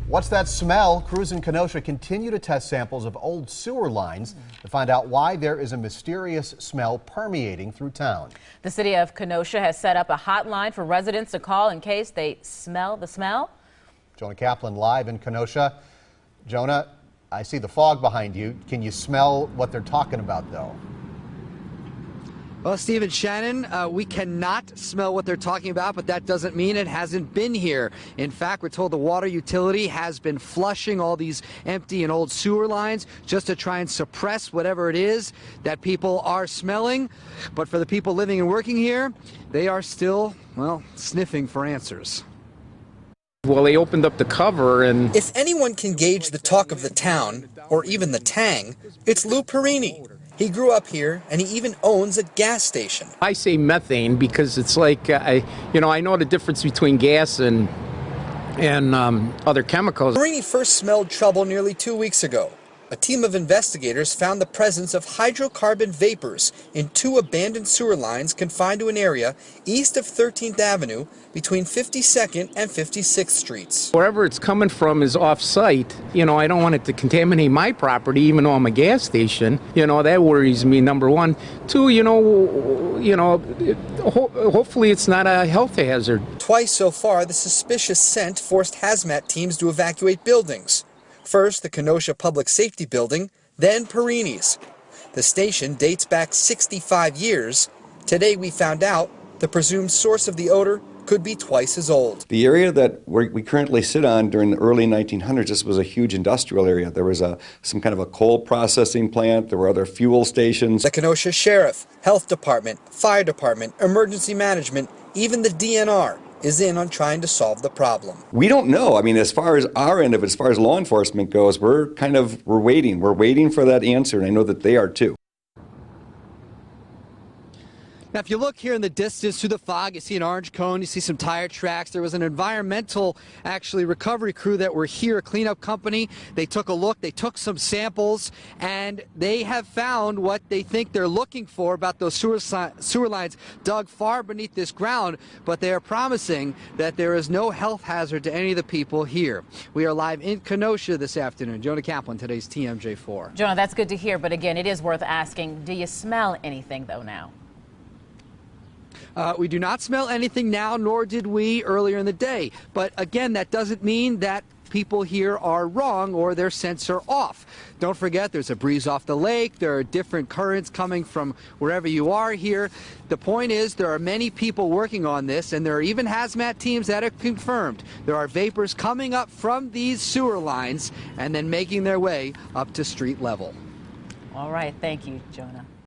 What's that smell? Crews in Kenosha continue to test samples of old sewer lines to find out why there is a mysterious smell permeating through town. The city of Kenosha has set up a hotline for residents to call in case they smell the smell. Jonah Kaplan live in Kenosha. Jonah, I see the fog behind you. Can you smell what they're talking about, though? Well, Steve and Shannon, we cannot smell what they're talking about, but that doesn't mean it hasn't been here. In fact, we're told the water utility has been flushing all these empty and old sewer lines just to try and suppress whatever it is that people are smelling. But for the people living and working here, they are still, well, sniffing for answers. Well, they opened up the cover and... If anyone can gauge the talk of the town, or even the tang, it's Lou Perini. He grew up here, and he even owns a gas station. I say methane because it's like, I know the difference between gas and other chemicals. Perini first smelled trouble nearly 2 weeks ago. A team of investigators found the presence of hydrocarbon vapors in 2 abandoned sewer lines confined to an area east of 13th Avenue between 52nd and 56th Streets. Wherever it's coming from is off-site. I don't want it to contaminate my property, even though I'm a gas station. That worries me, number one. 2, hopefully it's not a health hazard. Twice so far, the suspicious scent forced hazmat teams to evacuate buildings. First, the Kenosha Public Safety Building, then Perini's. The station dates back 65 years. Today we found out the presumed source of the odor could be twice as old. The area that we currently sit on during the early 1900s, this was a huge industrial area. There was some kind of a coal processing plant. There were other fuel stations. The Kenosha Sheriff, Health Department, Fire Department, Emergency Management, even the DNR is in on trying to solve the problem. We don't know. I mean, as far as our end of it, as far as law enforcement goes, we're waiting. We're waiting for that answer, and I know that they are too. Now, if you look here in the distance through the fog, you see an orange cone, you see some tire tracks. There was an environmental, recovery crew that were here, a cleanup company. They took a look, they took some samples, and they have found what they think they're looking for about those sewer lines dug far beneath this ground, but they are promising that there is no health hazard to any of the people here. We are live in Kenosha this afternoon. Jonah Kaplan, today's TMJ4. Jonah, that's good to hear, but again, it is worth asking, do you smell anything, though, now? We do not smell anything now, nor did we earlier in the day. But again, that doesn't mean that people here are wrong or their scents are off. Don't forget, there's a breeze off the lake. There are different currents coming from wherever you are here. The point is, there are many people working on this, and there are even hazmat teams that have confirmed there are vapors coming up from these sewer lines and then making their way up to street level. All right. Thank you, Jonah.